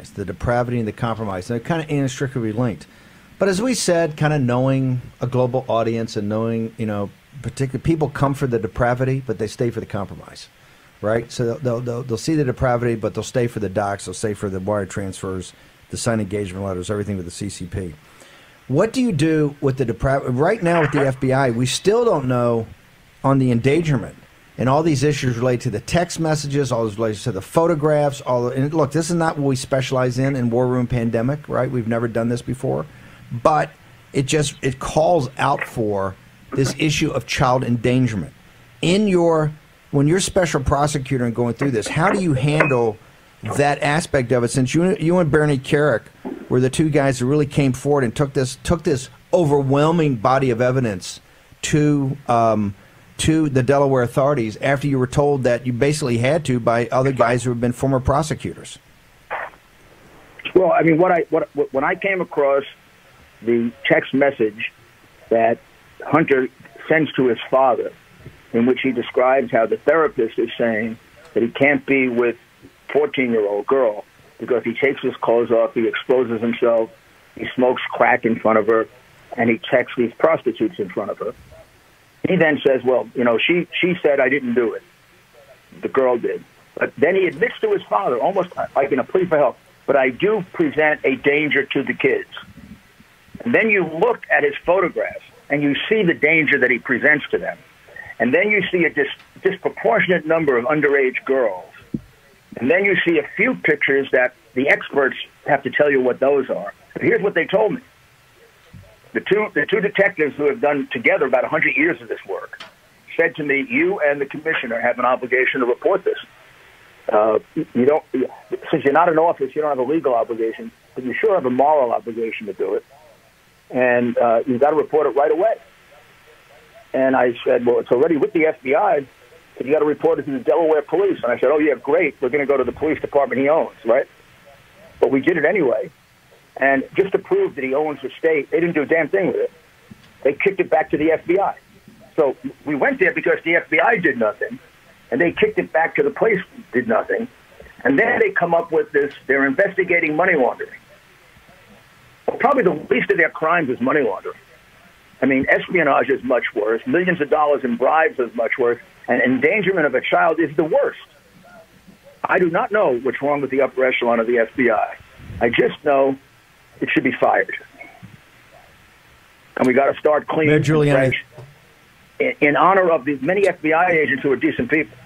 compromise, the depravity and the compromise. They're kind of inextricably linked. But as we said, kind of knowing a global audience and knowing, particular people come for the depravity, but they stay for the compromise, right? So they'll see the depravity, but they'll stay for the docs, they'll stay for the wire transfers, the signed engagement letters, everything with the CCP. What do you do with the depravity? Right now with the FBI, we still don't know on the endangerment and all these issues related to the text messages, all those related to the photographs, and look, this is not what we specialize in War Room Pandemic, right? We've never done this before. But it calls out for this issue of child endangerment. When you're special prosecutor and going through this, how do you handle that aspect of it? Since you and Bernie Kerik were the two guys who really came forward and took this overwhelming body of evidence to the Delaware authorities after you were told that you basically had to by other guys who have been former prosecutors. Well, I mean, when I came across the text message that Hunter sends to his father, in which he describes how the therapist is saying that he can't be with a 14-year-old girl because he takes his clothes off, he exposes himself, he smokes crack in front of her, and he texts these prostitutes in front of her. He then says, well, she said I didn't do it. The girl did. But then he admits to his father, almost like in a plea for help, but I do present a danger to the kids. And then you look at his photographs, and you see the danger that he presents to them. And then you see a disproportionate number of underage girls. And then you see a few pictures that the experts have to tell you what those are. But here's what they told me. The two detectives who have done together about 100 years of this work said to me, you and the commissioner have an obligation to report this. Since you're not in office, you don't have a legal obligation, but you sure have a moral obligation to do it. And you've got to report it right away. And I said, well, it's already with the FBI, but you got to report it to the Delaware police. And I said, oh, yeah, great. We're going to go to the police department he owns, right? But we did it anyway. And just to prove that he owns the state, they didn't do a damn thing with it. They kicked it back to the FBI. So we went there because the FBI did nothing, and they kicked it back to the police, did nothing. And then they come up with this, they're investigating money laundering. Well, probably the least of their crimes is money laundering. I mean, espionage is much worse. Millions of dollars in bribes is much worse. And endangerment of a child is the worst. I do not know what's wrong with the upper echelon of the FBI. I just know it should be fired. And we got to start cleaning Mayor Giuliani, in honor of the many FBI agents who are decent people.